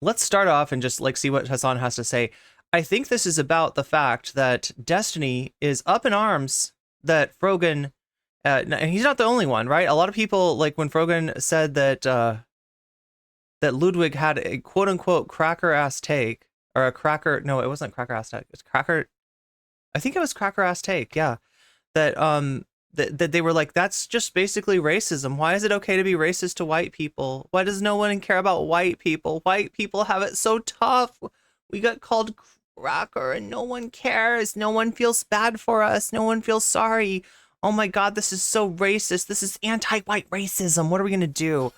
let's start off and just like see what Hasan has to say. I think this is about the fact that Destiny is up in arms that Frogan, and he's not the only one, right? A lot of people, like when Frogan said that Ludwig had a quote unquote cracker ass take, or a cracker. No, it wasn't cracker ass take. It's cracker. I think it was cracker ass take. Yeah, that they were like, that's just basically racism. Why is it okay to be racist to white people? Why does no one care about white people? White people have it so tough. We got called cracker and no one cares. No one feels bad for us. No one feels sorry. Oh my God, this is so racist. This is anti-white racism. What are we gonna do?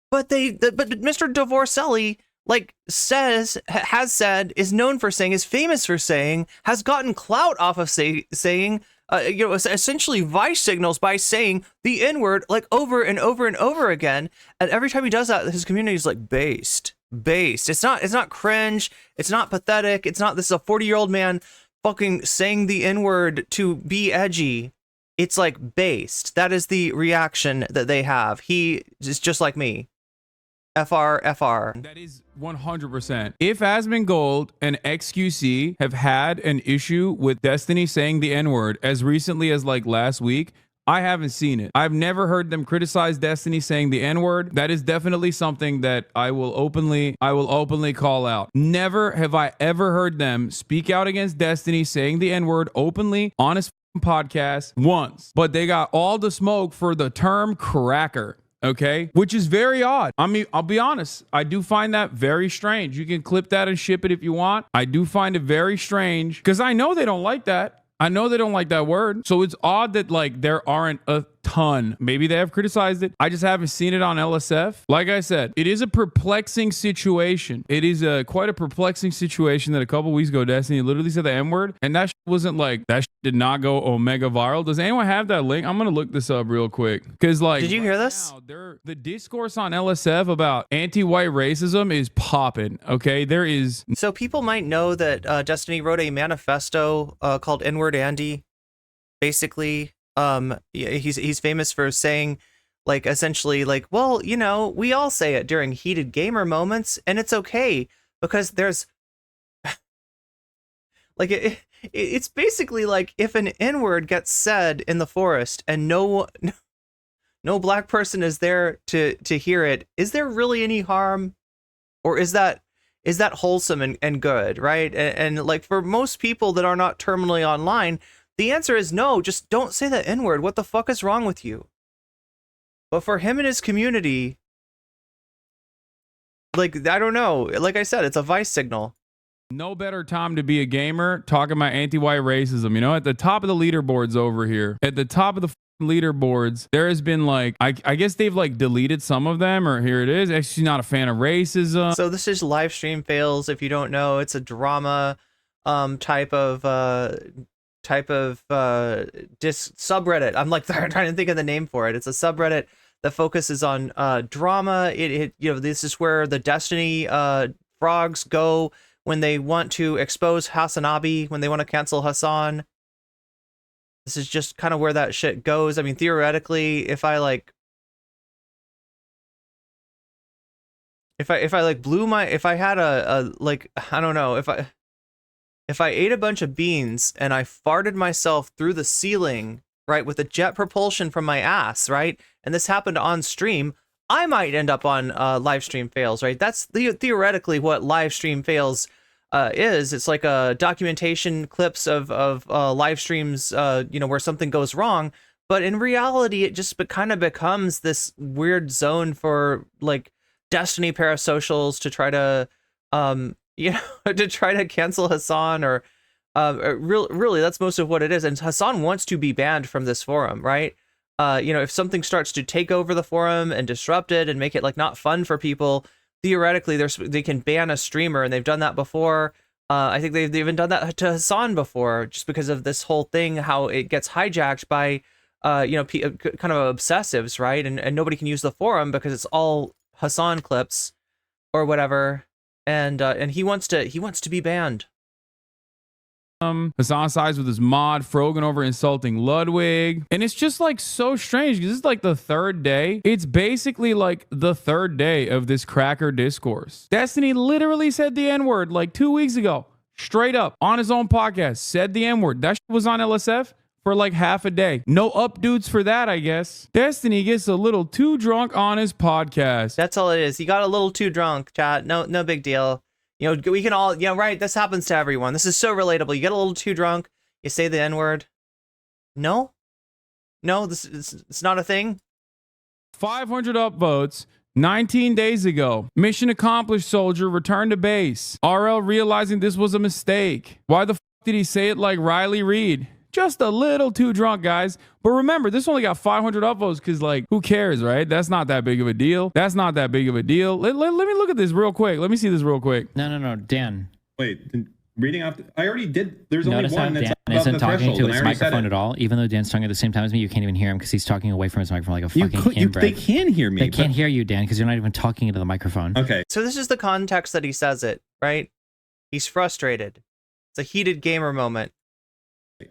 But Mr. Divorcestiny like has said, is known for saying, is famous for saying, has gotten clout off of saying, essentially vice signals by saying the N-word like over and over and over again. And every time he does that, his community is like based. It's not cringe. It's not pathetic. It's not, this is a 40-year-old man fucking saying the N-word to be edgy. It's like based. That is the reaction that they have. He is just like me. FR. That is 100%. If Asmongold and XQC have had an issue with Destiny saying the N-word as recently as like last week, I haven't seen it. I've never heard them criticize Destiny saying the N-word. That is definitely something that I will openly call out. Never have I ever heard them speak out against Destiny saying the N-word openly on his podcast once. But they got all the smoke for the term cracker. Okay, which is very odd. I mean, I'll be honest, I do find that very strange. You can clip that and ship it if you want. I do find it very strange because I know they don't like that. I know they don't like that word. So it's odd that like there aren't a ton. Maybe they have criticized it. I just haven't seen it on LSF. Like I said, it is a perplexing situation. It is quite a perplexing situation that a couple weeks ago, Destiny literally said the M-word, and that wasn't like, that did not go omega viral. Does anyone have that link? I'm going to look this up real quick. Because like, did you hear this? Now, the discourse on LSF about anti-white racism is popping. Okay, there is. So people might know that Destiny wrote a manifesto called N-word Andy. Basically, he's famous for saying, like, essentially, like, well, you know, we all say it during heated gamer moments, and it's okay because there's like it's basically like if an N-word gets said in the forest and no black person is there to hear it, is there really any harm, or is that wholesome and good, right? And like for most people that are not terminally online, the answer is no, just don't say the N-word. What the fuck is wrong with you? But for him and his community, like, I don't know. Like I said, it's a vice signal. No better time to be a gamer talking about anti-white racism. You know, at the top of the leaderboards over here, at the top of the leaderboards, there has been like, I guess they've like deleted some of them, or here it is. Actually, not a fan of racism. So this is live stream fails. If you don't know, it's a drama type of subreddit. I'm like trying to think of the name for it. It's a subreddit that focuses on drama. It you know, this is where the Destiny frogs go when they want to expose Hasanabi, when they want to cancel Hasan. This is just kind of where that shit goes. I mean, theoretically, if I like blew my, if I had a like, I don't know, if I ate a bunch of beans and I farted myself through the ceiling, right, with a jet propulsion from my ass, right, and this happened on stream, I might end up on live stream fails, right? That's theoretically what live stream fails is. It's like a documentation clips of live streams, you know, where something goes wrong. But in reality, it just kind of becomes this weird zone for like Destiny parasocials to try to, you know, to try to cancel Hasan, or really, that's most of what it is. And Hasan wants to be banned from this forum, right? You know, if something starts to take over the forum and disrupt it and make it like not fun for people, theoretically, they can ban a streamer, and they've done that before. I think they've even done that to Hasan before, just because of this whole thing, how it gets hijacked by, you know, kind of obsessives, right? And nobody can use the forum because it's all Hasan clips or whatever, and he wants to be banned. Hasan sides with his mod, Frogan over insulting Ludwig. And it's just like so strange because this is like the third day. It's basically like the third day of this cracker discourse. Destiny literally said the N-word like 2 weeks ago, straight up on his own podcast, said the N-word. That shit was on LSF for like half a day. No updudes for that, I guess. Destiny gets a little too drunk on his podcast. That's all it is. He got a little too drunk, chat. No big deal. You know, we can all, you know, right? This happens to everyone. This is so relatable. You get a little too drunk, you say the N-word. No, this is, it's not a thing. 500 upvotes 19 days ago. Mission accomplished, soldier. Return to base. RL realizing this was a mistake. Why the f did he say it like Riley Reid? Just a little too drunk, guys. But remember, this only got 500 upvotes because, like, who cares, right? That's not that big of a deal. That's not that big of a deal. Let me look at this real quick. Let me see this real quick. No, Dan. Wait, reading off. I already did. There's Notice only one how that's Dan above isn't the talking threshold, to and I his already said microphone it. at all. Even though Dan's talking at the same time as me, you can't even hear him because he's talking away from his microphone like a fucking They inbred. can hear me. They can't hear you, Dan, because you're not even talking into the microphone. Okay. So this is the context that he says it, right? He's frustrated. It's a heated gamer moment.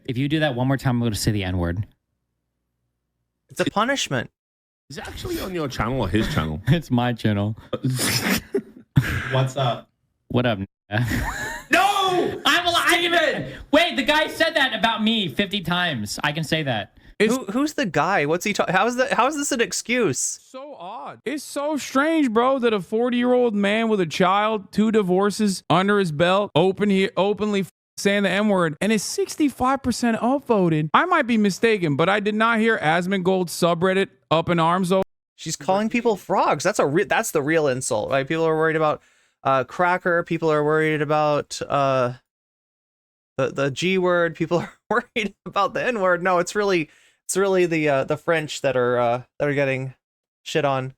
If you do that one more time, I'm going to say the N-word. It's a punishment. Is it actually on your channel or his channel? It's my channel. What's up? What up? No! I can wait, the guy said that about me 50 times. I can say that. Who's the guy? What's he talking? How is this an excuse? So odd. It's so strange, bro, that a 40-year-old man with a child, 2 divorces under his belt, openly saying the M-word, and is 65% upvoted. I might be mistaken, but I did not hear Asmongold's subreddit up in arms over. She's calling people frogs. That's the real insult, right? People are worried about cracker. People are worried about the G word. People are worried about the N word. No, it's really the French that are getting shit on.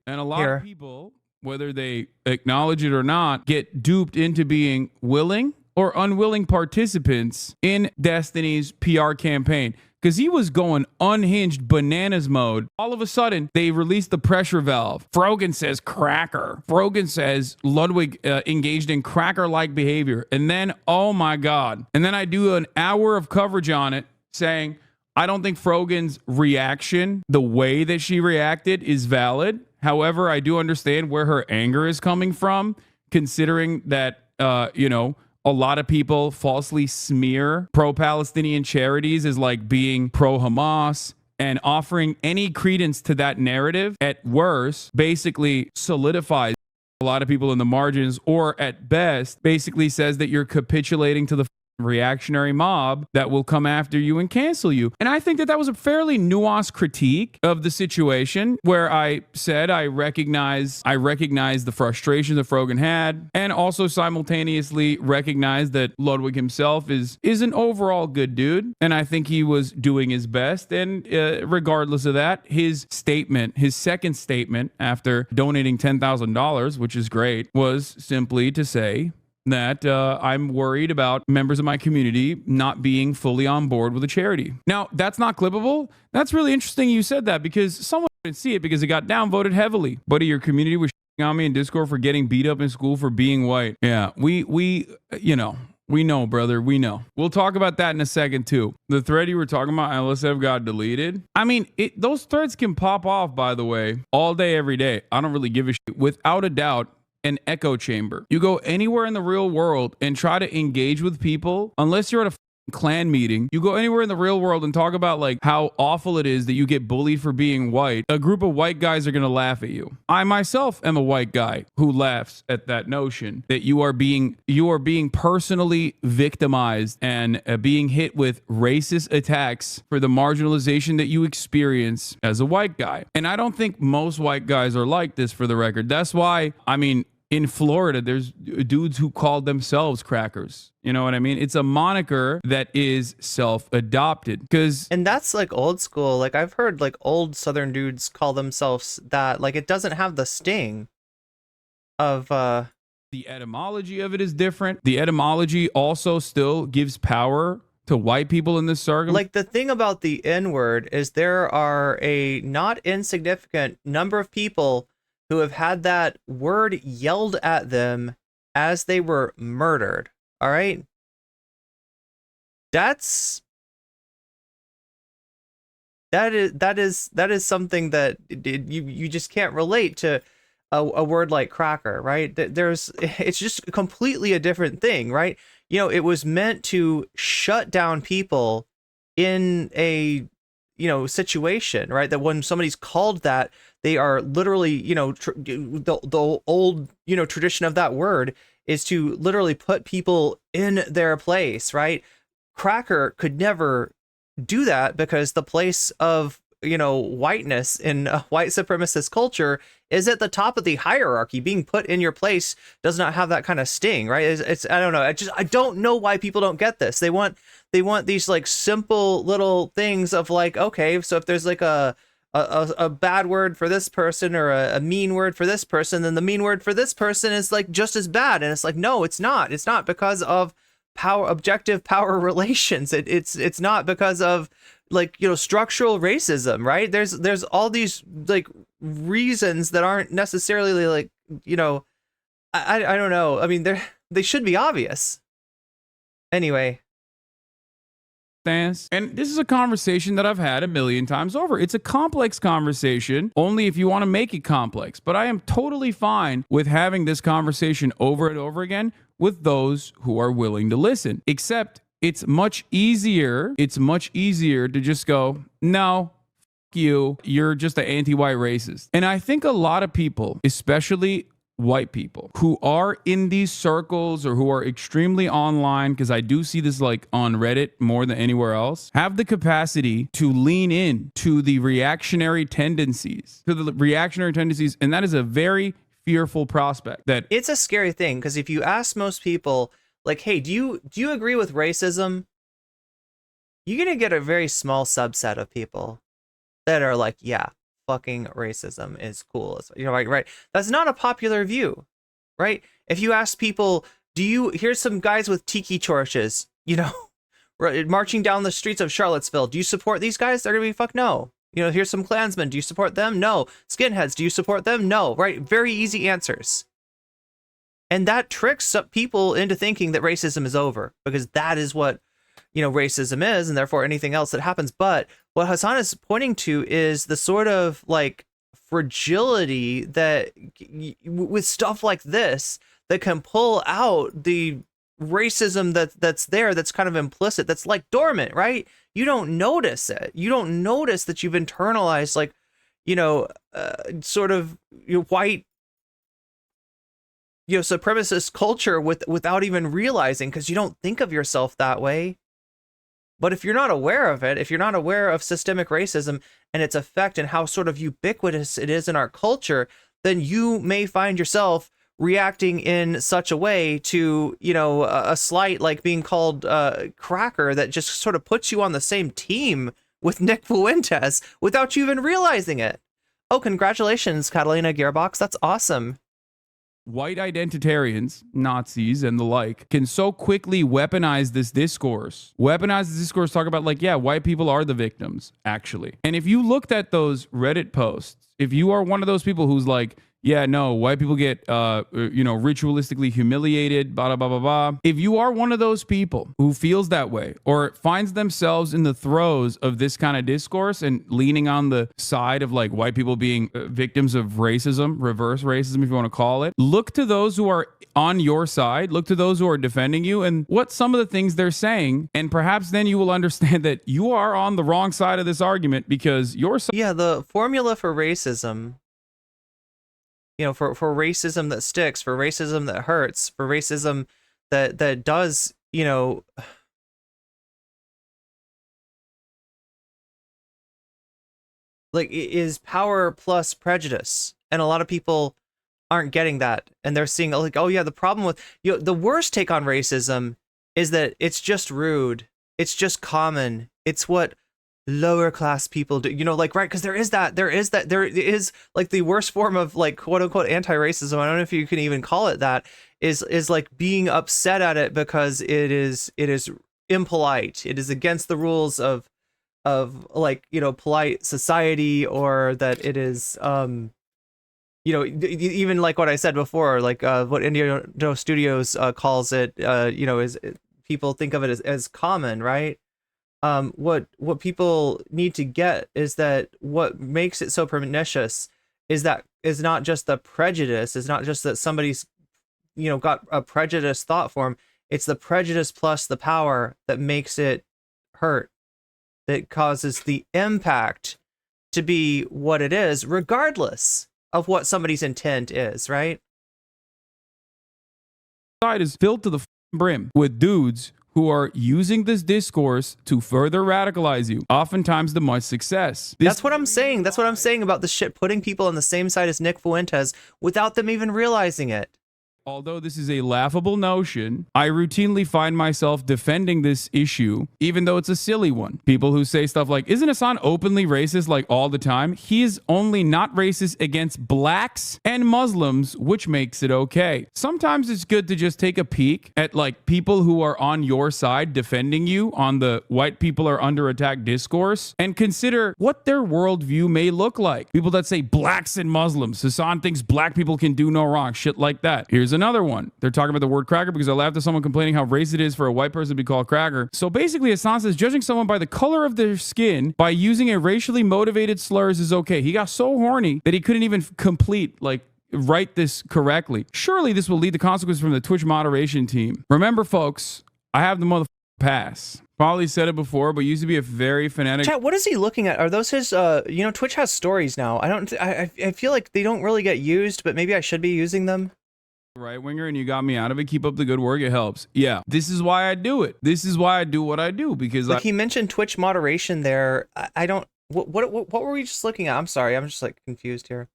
And a lot of people, whether they acknowledge it or not, get duped into being willing or unwilling participants in Destiny's PR campaign. Because he was going unhinged bananas mode. All of a sudden, they released the pressure valve. Frogan says cracker. Frogan says Ludwig engaged in cracker-like behavior. And then, oh my God. And then I do an hour of coverage on it saying, I don't think Frogan's reaction, the way that she reacted, is valid. However, I do understand where her anger is coming from, considering that, a lot of people falsely smear pro-Palestinian charities as like being pro-Hamas, and offering any credence to that narrative at worst basically solidifies a lot of people in the margins, or at best basically says that you're capitulating to the reactionary mob that will come after you and cancel you. And I think that was a fairly nuanced critique of the situation, where I said I recognize the frustration that Frogan had, and also simultaneously recognize that Ludwig himself is an overall good dude, and I think he was doing his best. And regardless of that, his second statement after donating $10,000, which is great, was simply to say that I'm worried about members of my community not being fully on board with a charity. Now, that's not clippable. That's really interesting you said that, because someone didn't see it because it got downvoted heavily. Buddy, your community was on me in Discord for getting beat up in school for being white. Yeah, we know, brother. We know. We'll talk about that in a second, too. The thread you were talking about, LSF, got deleted. I mean, those threads can pop off, by the way, all day, every day. I don't really give a shit. Without a doubt, an echo chamber. You go anywhere in the real world and try to engage with people, unless you're at a clan meeting, you go anywhere in the real world and talk about like how awful it is that you get bullied for being white. A group of white guys are going to laugh at you. I myself am a white guy who laughs at that notion that you are being personally victimized and being hit with racist attacks for the marginalization that you experience as a white guy. And I don't think most white guys are like this, for the record. That's why, I mean, in Florida, there's dudes who call themselves crackers. You know what I mean? It's a moniker that is self-adopted. And that's like old school. Like I've heard like old Southern dudes call themselves that. Like it doesn't have the sting of the etymology of it is different. The etymology also still gives power to white people in this circle. Like the thing about the N-word is there are a not insignificant number of people who have had that word yelled at them as they were murdered. All right. that's that is something that you just can't relate to a word like cracker, right? There's it's just completely a different thing, right? You know, it was meant to shut down people in a situation, right? That when somebody's called that, they are literally, the old tradition of that word is to literally put people in their place, right? Cracker could never do that because the place of whiteness in a white supremacist culture is at the top of the hierarchy. Being put in your place does not have that kind of sting, right? It's I don't know. I don't know why people don't get this. They want these like simple little things of like, okay, so if there's like a bad word for this person or a mean word for this person, then the mean word for this person is like just as bad. And it's like, no, it's not. It's not because of objective power relations. It's not because of like structural racism, right? There's all these like reasons that aren't necessarily like I don't know. I mean, they should be obvious. Anyway. And this is a conversation that I've had a million times over. It's a complex conversation, only if you want to make it complex. But I am totally fine with having this conversation over and over again with those who are willing to listen. Except it's much easier to just go, no, you're just an anti-white racist. And I think a lot of people, especially white people who are in these circles or who are extremely online, because I do see this like on Reddit more than anywhere else, have the capacity to lean in to the reactionary tendencies, and that is a very fearful prospect. That it's a scary thing, because if you ask most people like, hey, do you agree with racism, you're gonna get a very small subset of people that are like, yeah, fucking racism is cool. Right. That's not a popular view, right? If you ask people, here's some guys with tiki torches, marching down the streets of Charlottesville. Do you support these guys? They're gonna be fuck no. Here's some Klansmen. Do you support them? No. Skinheads. Do you support them? No. Right. Very easy answers. And that tricks people into thinking that racism is over, because that is what racism is, and therefore anything else that happens. But what Hasan is pointing to is the sort of like fragility that with stuff like this that can pull out the racism that's there, that's kind of implicit, that's like dormant, right? You don't notice it. You don't notice that you've internalized like sort of white supremacist culture without even realizing, because you don't think of yourself that way. But if you're not aware of it, if you're not aware of systemic racism and its effect and how sort of ubiquitous it is in our culture, then you may find yourself reacting in such a way to, a slight like being called cracker that just sort of puts you on the same team with Nick Fuentes without you even realizing it. Oh, congratulations, Catalina Gearbox. That's awesome. White identitarians, Nazis, and the like can so quickly weaponize this discourse. Talk about like, yeah, white people are the victims, actually. And if you looked at those Reddit posts, if you are one of those people who's like, yeah, no, white people get, ritualistically humiliated, blah, blah, blah, blah. If you are one of those people who feels that way or finds themselves in the throes of this kind of discourse and leaning on the side of like white people being victims of racism, reverse racism, if you want to call it, look to those who are on your side, look to those who are defending you and what some of the things they're saying. And perhaps then you will understand that you are on the wrong side of this argument because you're... Yeah, the formula for racism, for racism that sticks, for racism that hurts, for racism that does, like, is power plus prejudice. And a lot of people aren't getting that. And they're seeing like, oh yeah, the problem with, the worst take on racism is that it's just rude. It's just common. It's what lower class people do, right? Because there is like the worst form of like quote unquote anti-racism. I don't know if you can even call it that, is like being upset at it because it is impolite. It is against the rules of like, polite society, or that it is, even like what I said before, like what Indio Studios calls it, is people think of it as common, right? What people need to get is that what makes it so pernicious is not just the prejudice, is not just that somebody's got a prejudiced thought form. It's the prejudice plus the power that makes it hurt, that causes the impact to be what it is, regardless of what somebody's intent is, right? Side is filled to the brim with dudes who are using this discourse to further radicalize you, oftentimes to much success. That's what I'm saying. That's what I'm saying about the shit putting people on the same side as Nick Fuentes without them even realizing it. Although this is a laughable notion, I routinely find myself defending this issue, even though it's a silly one. People who say stuff like, isn't Hasan openly racist like all the time? He is only not racist against blacks and Muslims, which makes it okay. Sometimes it's good to just take a peek at like people who are on your side defending you on the white people are under attack discourse and consider what their worldview may look like. People that say blacks and Muslims, Hasan thinks black people can do no wrong, shit like that. Here's another one. They're talking about the word cracker because I laughed at someone complaining how racist it is for a white person to be called cracker. So basically, Hasan says judging someone by the color of their skin by using a racially motivated slurs is okay. He got so horny that he couldn't even write this correctly. Surely this will lead to consequences from the Twitch moderation team. Remember, folks, I have the pass. Probably said it before, but used to be a very fanatic. Chat, what is he looking at? Are those his, Twitch has stories now. I feel like they don't really get used, but maybe I should be using them. Right winger, and you got me out of it. Keep up the good work. It helps. Yeah, this is why I do it. This is why I do what I do, because he mentioned Twitch moderation there. I don't. What were we just looking at? I'm sorry. I'm just like confused here.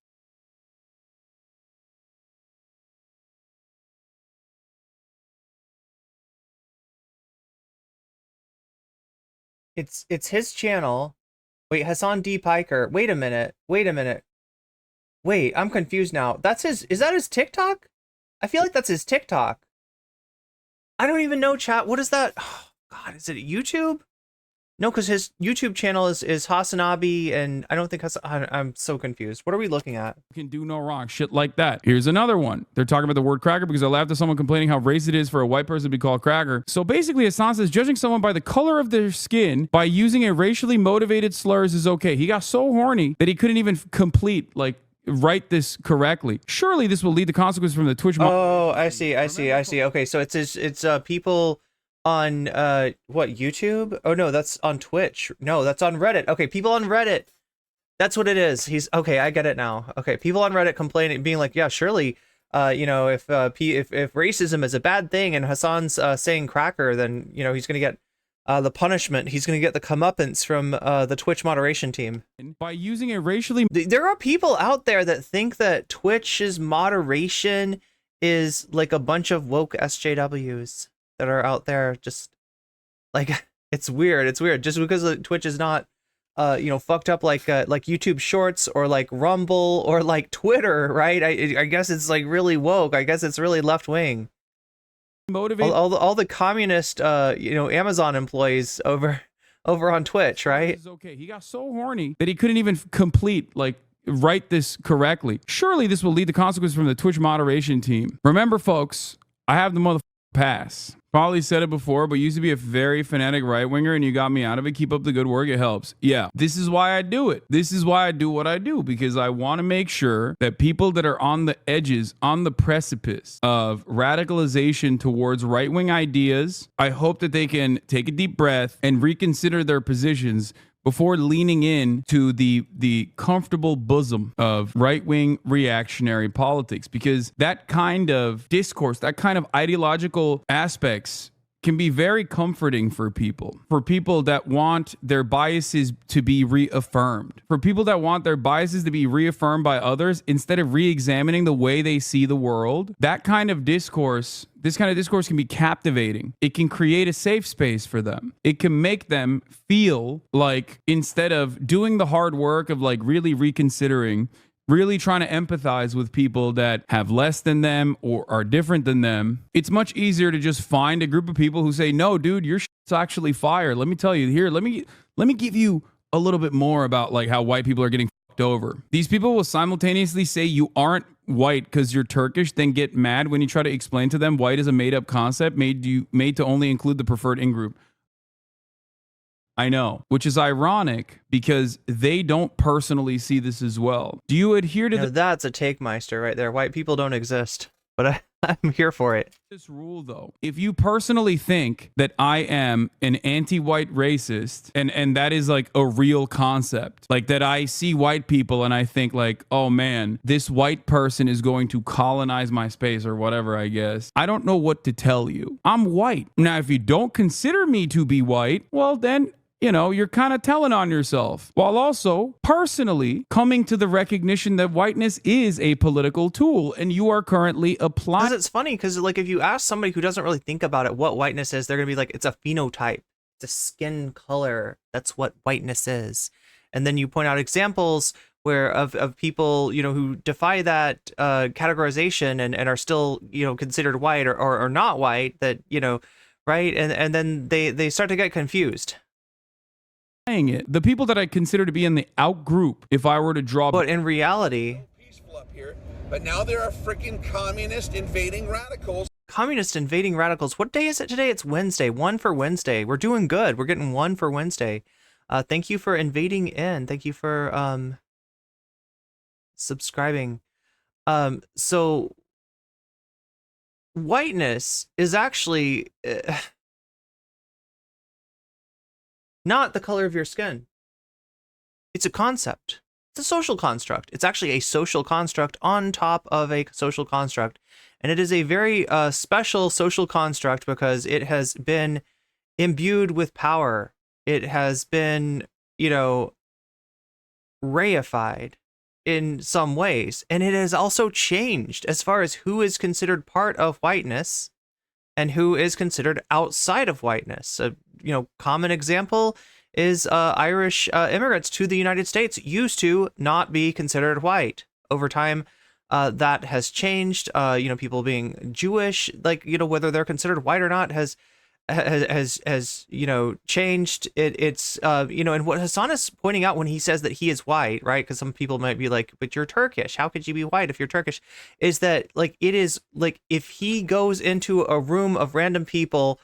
It's his channel. Wait, Hasan D. Piker. Wait a minute. Wait, I'm confused now. That's his. Is that his TikTok? I feel like that's his TikTok. I don't even know, chat. What is that? Oh, God, is it YouTube? No, because his YouTube channel is Hasanabi, and I don't think I'm so confused. What are we looking at? Can do no wrong, shit like that. Here's another one. They're talking about the word cracker because I laughed at someone complaining how racist it is for a white person to be called cracker. So basically, Hasan says judging someone by the color of their skin by using a racially motivated slurs is okay. He got so horny that he couldn't even write this correctly. Surely this will lead to consequences from the Twitch. Oh, I see. Okay, so it's people on what, YouTube? Oh no, that's on Twitch. No, that's on Reddit. Okay, people on Reddit. That's what it is. He's okay. I get it now. Okay, people on Reddit complaining, being like, yeah, surely, if racism is a bad thing and Hasan's saying cracker, then he's gonna get the punishment. He's going to get the comeuppance from the Twitch moderation team. By using a racially... There are people out there that think that Twitch's moderation is like a bunch of woke SJWs that are out there just... Like, it's weird. It's weird. Just because Twitch is not, fucked up like YouTube Shorts or like Rumble or like Twitter, right? I guess it's like really woke. I guess it's really left-wing. All the communist Amazon employees over on Twitch, right? This is okay. He got so horny that he couldn't even write this correctly. Surely this will lead to consequences from the Twitch moderation team. Remember, folks, I have the pass. Probably said it before, but used to be a very fanatic right winger, and you got me out of it. Keep up the good work. It helps. Yeah, this is why I do it. This is why I do what I do, because I want to make sure that people that are on the edges, on the precipice of radicalization towards right wing ideas, I hope that they can take a deep breath and reconsider their positions before leaning in to the comfortable bosom of right-wing reactionary politics, because that kind of discourse, that kind of ideological aspects can be very comforting for people that want their biases to be reaffirmed, for people that want their biases to be reaffirmed by others instead of re-examining the way they see the world. That kind of discourse, this kind of discourse can be captivating. It can create a safe space for them. It can make them feel like, instead of doing the hard work of like really reconsidering, really trying to empathize with people that have less than them or are different than them, it's much easier to just find a group of people who say, no, dude, your shit's actually fire. Let me tell you here, let me give you a little bit more about like how white people are getting fucked over. These people will simultaneously say you aren't white because you're Turkish, then get mad when you try to explain to them white is a made up concept made to only include the preferred in group. I know, which is ironic because they don't personally see this as well. Do you adhere to Now, that's a take meister right there. White people don't exist, but I'm here for it. this rule though? If you personally think that I am an anti-white racist and that is like a real concept, like that I see white people and I think like, oh man, this white person is going to colonize my space or whatever, I guess. I don't know what to tell you. I'm white. Now, if you don't consider me to be white, well then, you know, you're kind of telling on yourself, while also personally coming to the recognition that whiteness is a political tool and you are currently applying. Because it's funny, because like if you ask somebody who doesn't really think about it what whiteness is, they're gonna be like, it's a phenotype, it's a skin color. That's what whiteness is. And then you point out examples where of people, you know, who defy that categorization and are still, you know, considered white or not white, that, you know, right? And then they start to get confused. It. The people that I consider to be in the out group, if I were to draw. But in reality, peaceful up here, but now there are freaking communist invading radicals. Communist invading radicals. What day is it today? It's Wednesday. 1 for Wednesday. We're doing good. We're getting 1 for Wednesday. Thank you for invading in. Thank you for subscribing. So whiteness is actually not the color of your skin. It's a concept. It's a social construct. It's actually a social construct on top of a social construct. And it is a very special social construct because it has been imbued with power. It has been, you know, reified in some ways. And it has also changed as far as who is considered part of whiteness and who is considered outside of whiteness. You know, common example is Irish immigrants to the United States used to not be considered white. Over time, that has changed. You know, people being Jewish, like, you know, whether they're considered white or not has you know, changed. It's you know, and what Hasan is pointing out when he says that he is white, right? Because some people might be like, but you're Turkish, how could you be white if you're Turkish? Is that like, it is like, if he goes into a room of random people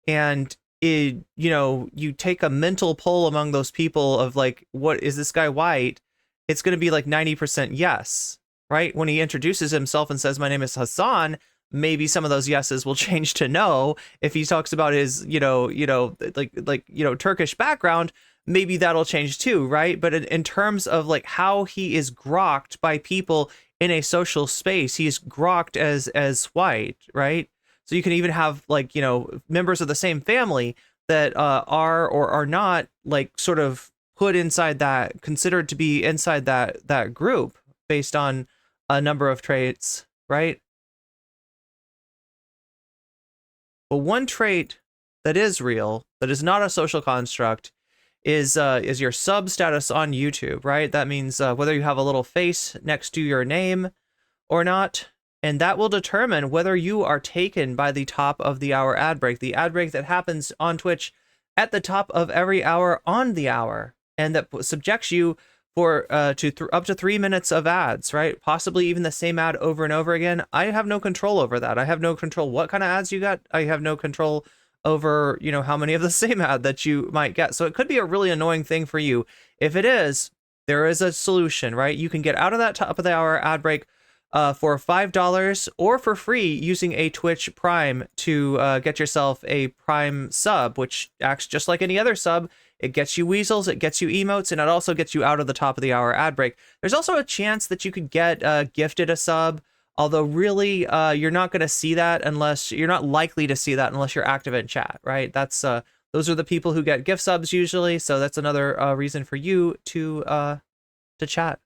and you know, you take a mental poll among those people of like, what is this guy white? It's going to be like 90% yes, right? When he introduces himself and says, my name is Hasan, maybe some of those yeses will change to no. If he talks about his, you know, like, you know, Turkish background, maybe that'll change too, right? But in terms of like how he is grokked by people in a social space, he's grokked as white, right? So you can even have like, you know, members of the same family that are or are not like sort of put inside that, considered to be inside that group based on a number of traits, right? But one trait that is real, that is not a social construct, is your sub status on YouTube, right? That means whether you have a little face next to your name or not, and that will determine whether you are taken by the top of the hour ad break, the ad break that happens on Twitch at the top of every hour on the hour, and that subjects you for up to 3 minutes of ads, right? Possibly even the same ad over and over again. I have no control over that. I have no control what kind of ads you got. I have no control over, you know, how many of the same ad that you might get. So it could be a really annoying thing for you. If it is, there is a solution, right? You can get out of that top of the hour ad break for $5 or for free using a Twitch Prime to get yourself a Prime sub, which acts just like any other sub. It gets you weasels, it gets you emotes, and it also gets you out of the top of the hour ad break. There's also a chance that you could get gifted a sub, although really you're not going to see that unless you're not likely to see that unless you're active in chat, right? That's those are the people who get gift subs usually, so that's another reason for you to chat.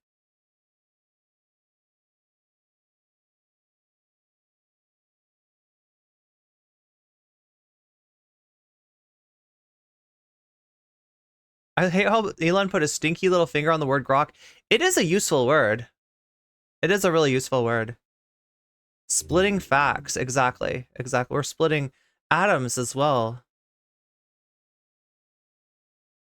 I hate how Elon put a stinky little finger on the word grok. It is a useful word. It is a really useful word. Splitting facts, exactly. We're splitting atoms as well.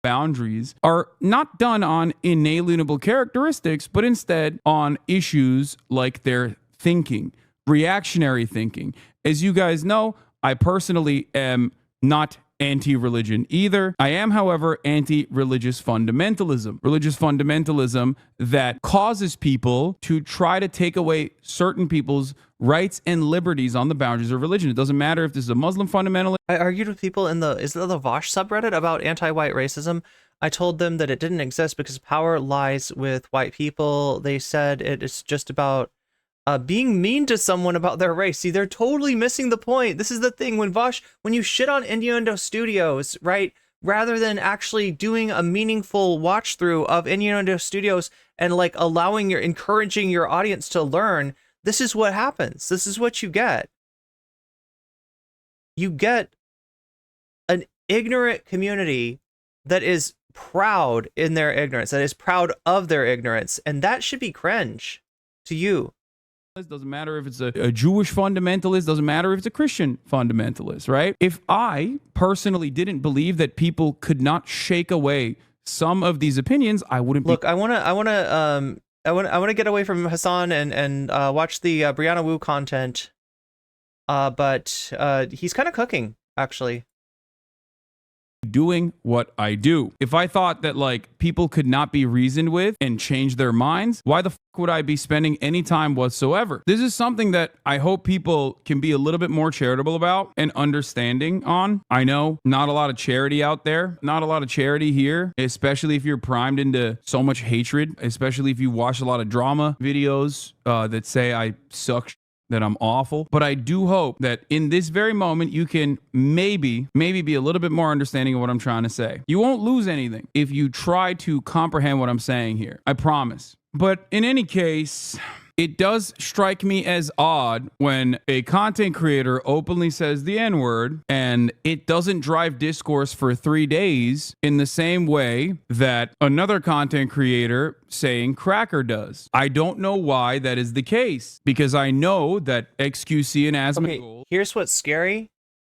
Boundaries are not done on inalienable characteristics, but instead on issues like their thinking, reactionary thinking. As you guys know, I personally am not anti-religion either. I am, however, anti-religious fundamentalism. Religious fundamentalism that causes people to try to take away certain people's rights and liberties on the boundaries of religion. It doesn't matter if this is a Muslim fundamentalist. I argued with people in the Vosh subreddit about anti-white racism. I told them that it didn't exist because power lies with white people. They said it is just about being mean to someone about their race. See, they're totally missing the point. This is the thing. When you shit on Innuendo Studios, right, rather than actually doing a meaningful watch through of Innuendo Studios and like encouraging your audience to learn, this is what happens. This is what you get. You get an ignorant community that is proud in their ignorance, that is proud of their ignorance, and that should be cringe to you. Doesn't matter if it's a Jewish fundamentalist, doesn't matter if it's a Christian fundamentalist, right? If I personally didn't believe that people could not shake away some of these opinions, I wouldn't Look, I want to get away from Hasan and watch the Brianna Wu content. But he's kind of cooking, actually. doing what I do. If I thought that like people could not be reasoned with and change their minds, why the fuck would I be spending any time whatsoever? This is something that I hope people can be a little bit more charitable about and understanding on. I know not a lot of charity out there, not a lot of charity here, especially if you're primed into so much hatred, especially if you watch a lot of drama videos that say I suck, that I'm awful. But I do hope that in this very moment, you can maybe be a little bit more understanding of what I'm trying to say. You won't lose anything if you try to comprehend what I'm saying here. I promise. But in any case, it does strike me as odd when a content creator openly says the N-word and it doesn't drive discourse for 3 days in the same way that another content creator saying cracker does. I don't know why that is the case, because I know that XQC and Asmongold... Here's what's scary.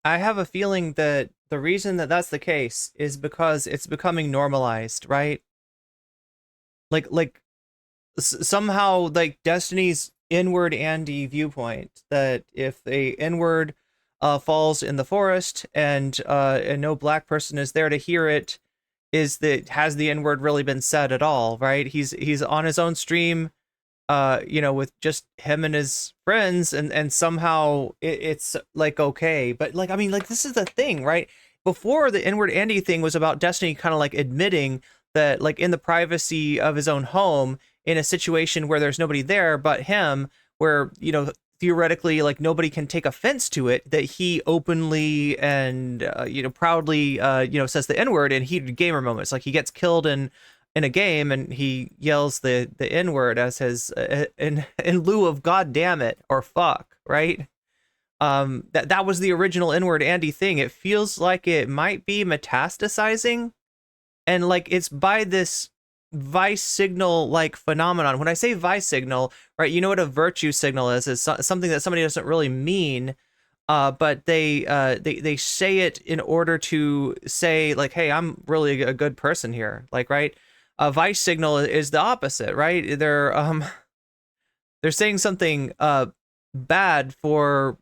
I have a feeling that the reason that that's the case is because it's becoming normalized, right? Somehow, like, Destiny's inward Andy viewpoint, that if the inward falls in the forest and no black person is there to hear it, has the N-word really been said at all, right? He's on his own stream, with just him and his friends, and somehow it's like okay, but like, I mean, like, this is the thing, right? Before, the inward Andy thing was about Destiny kind of like admitting that, like, in the privacy of his own home, in a situation where there's nobody there but him, where, theoretically, like, nobody can take offense to it, that he openly and, proudly, says the N-word in heated gamer moments. Like, he gets killed in a game and he yells the N-word as his, in lieu of God damn it, or fuck, right? That was the original N-word Andy thing. It feels like it might be metastasizing, and, like, it's by this vice signal like phenomenon. When I say vice signal, right, you know what a virtue signal is something that somebody doesn't really mean, but they say it in order to say, like, hey, I'm really a good person here, like, right? A vice signal is the opposite, right? They're saying something bad for,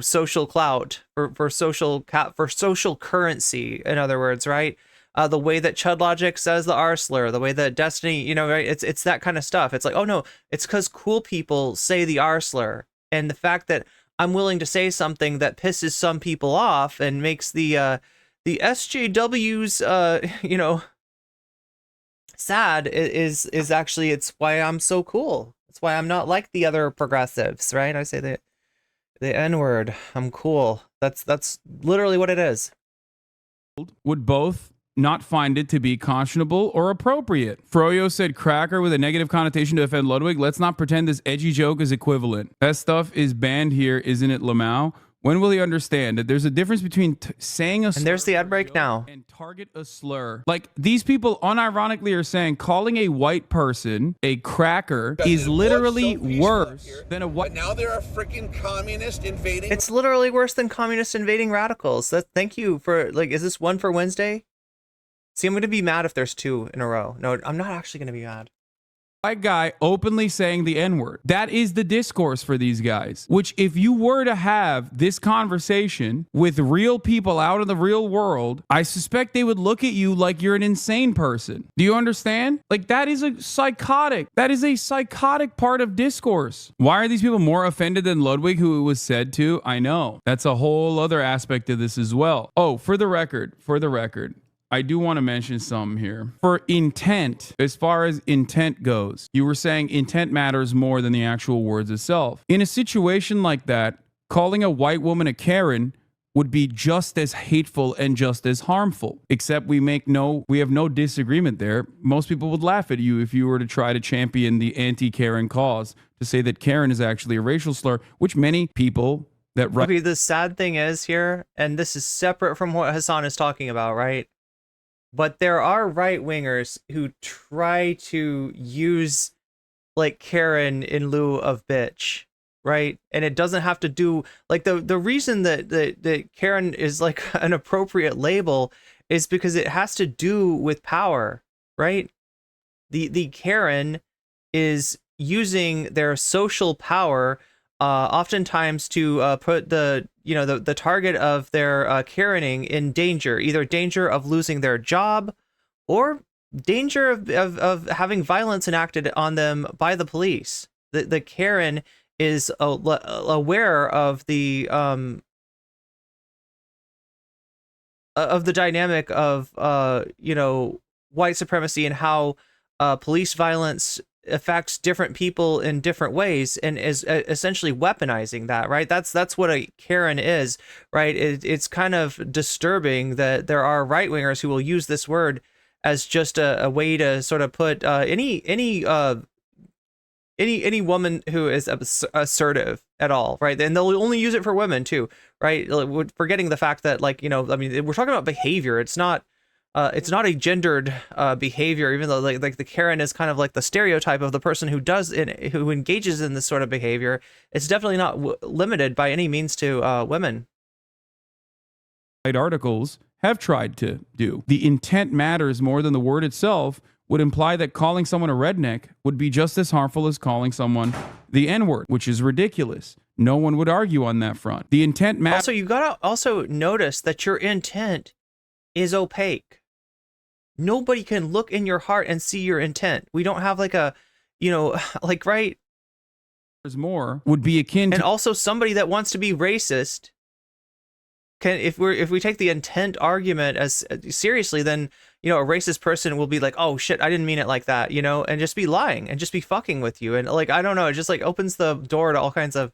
social clout, for social currency, in other words, right? The way that Chud Logic says the R slur, the way that Destiny, right? It's that kind of stuff. It's like, oh no, it's because cool people say the R slur, and the fact that I'm willing to say something that pisses some people off and makes the SJWs, sad is actually, it's why I'm so cool. It's why I'm not like the other progressives, right? I say the N-word. I'm cool. That's literally what it is. Would both not find it to be conscionable or appropriate. Froyo said cracker with a negative connotation to offend Ludwig. Let's not pretend this edgy joke is equivalent. That stuff is banned here, isn't it, Lamau? When will he understand that there's a difference between saying a slur, and there's the ad break now, and target a slur? Like, these people unironically are saying calling a white person a cracker is literally worse than a white. But now there are freaking communists invading. It's literally worse than communists invading radicals. Thank you for, like, is this one for Wednesday? See, I'm going to be mad if there's 2 in a row. No, I'm not actually going to be mad. white guy openly saying the N-word. That is the discourse for these guys, which if you were to have this conversation with real people out in the real world, I suspect they would look at you like you're an insane person. Do you understand? Like, that is a psychotic part of discourse. Why are these people more offended than Ludwig, who it was said to? I know. That's a whole other aspect of this as well. Oh, for the record, I do want to mention something here. For intent, as far as intent goes, you were saying intent matters more than the actual words itself. In a situation like that, calling a white woman a Karen would be just as hateful and just as harmful, except we have no disagreement there. Most people would laugh at you if you were to try to champion the anti-Karen cause, to say that Karen is actually a racial slur, which many people that... Okay, the sad thing is here, and this is separate from what Hasan is talking about, right? But there are right-wingers who try to use, like, Karen in lieu of bitch, right? And it doesn't have to do, like, the reason that Karen is, like, an appropriate label is because it has to do with power, right? The Karen is using their social power oftentimes to put the target of their Karening in danger, either danger of losing their job or danger of having violence enacted on them by the police. The Karen is aware of the dynamic of white supremacy and how police violence affects different people in different ways, and is essentially weaponizing that, right? That's what a Karen is, right? It's kind of disturbing that there are right-wingers who will use this word as just a way to sort of put any woman who is assertive at all, right? And they'll only use it for women too, right? Forgetting the fact that, like, I mean, we're talking about behavior. It's not a gendered behavior, even though like the Karen is kind of like the stereotype of the person who who engages in this sort of behavior. It's definitely not limited by any means to women. Articles have tried to do. The intent matters more than the word itself would imply that calling someone a redneck would be just as harmful as calling someone the N-word, which is ridiculous. No one would argue on that front. The intent matters. Also, you gotta also notice that your intent is opaque. Nobody can look in your heart and see your intent. We don't have like a, like, right? More would be akin to... And also somebody that wants to be racist can, if we take the intent argument as seriously, then, a racist person will be like, oh shit, I didn't mean it like that, and just be lying and just be fucking with you. And like, I don't know, it just like opens the door to all kinds of...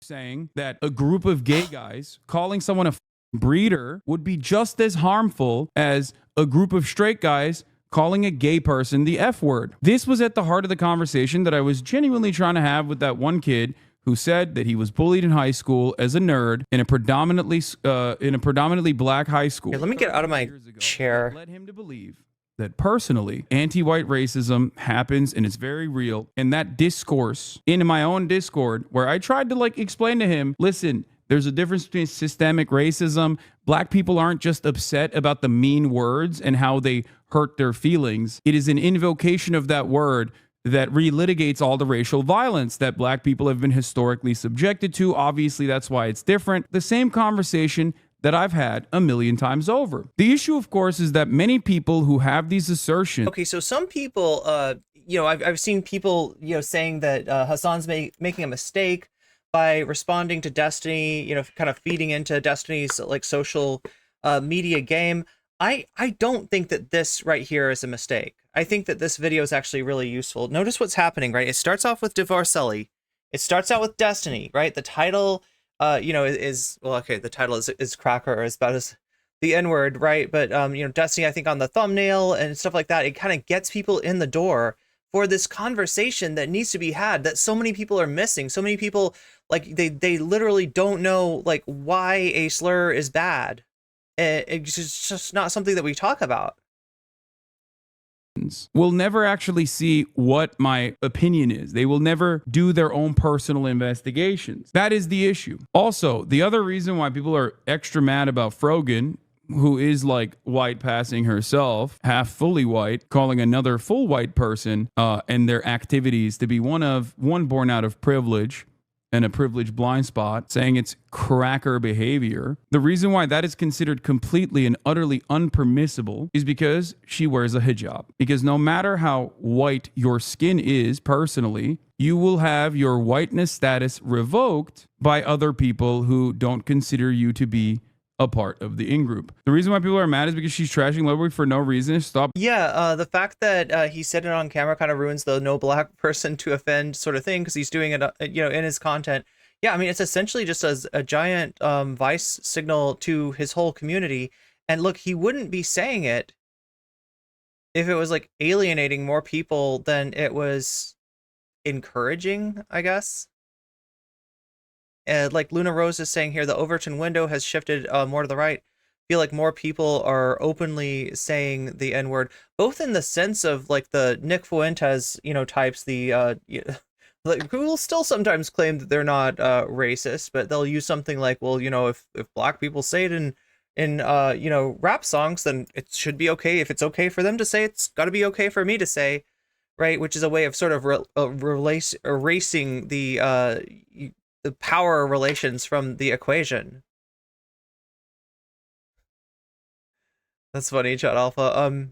Saying that a group of gay guys calling someone a breeder would be just as harmful as a group of straight guys calling a gay person the F word. This was at the heart of the conversation that I was genuinely trying to have with that one kid who said that he was bullied in high school as a nerd in a predominantly black high school. Here, let me get out of my chair. Led him to believe that personally, anti-white racism happens and it's very real. And that discourse in my own Discord, where I tried to like explain to him, listen, there's a difference between systemic racism. Black people aren't just upset about the mean words and how they hurt their feelings. It is an invocation of that word that relitigates all the racial violence that black people have been historically subjected to. Obviously, that's why it's different. The same conversation that I've had a million times over. The issue, of course, is that many people who have these assertions... Okay, so some people, I've seen people, saying that Hasan's making a mistake by responding to Destiny, kind of feeding into Destiny's like social media game. I don't think that this right here is a mistake. I think that this video is actually really useful. Notice what's happening, right? It starts off with Divorcestiny. It starts out with Destiny, right? The title, is well, okay, the title is cracker, or is about as the N-word, right? But Destiny, I think on the thumbnail and stuff like that, it kind of gets people in the door for this conversation that needs to be had, that so many people are missing. So many people, like, they literally don't know, like, why a slur is bad. It's just not something that we talk about. Will never actually see what my opinion is. They will never do their own personal investigations. That is the issue. Also, the other reason why people are extra mad about Frogan, who is like white passing herself, half fully white, calling another full white person and their activities to be one born out of privilege and a privileged blind spot, saying it's cracker behavior. The reason why that is considered completely and utterly unpermissible is because she wears a hijab. Because no matter how white your skin is personally, you will have your whiteness status revoked by other people who don't consider you to be a part of the in-group. The reason why people are mad is because she's trashing Ludwig for no reason. Stop. Yeah, the fact that he said it on camera kind of ruins the no black person to offend sort of thing, because he's doing it, in his content. Yeah, I mean, it's essentially just a giant vice signal to his whole community. And look, he wouldn't be saying it if it was like alienating more people than it was encouraging, I guess. Like Luna Rose is saying here, the Overton window has shifted more to the right. Feel like more people are openly saying the N-word, both in the sense of like the Nick Fuentes, types, the like, who will still sometimes claim that they're not racist, but they'll use something like, well, if black people say it in rap songs, then it should be okay. If it's okay for them to say, it's got to be okay for me to say, right? Which is a way of sort of erasing the power relations from the equation. That's funny, Chat Alpha.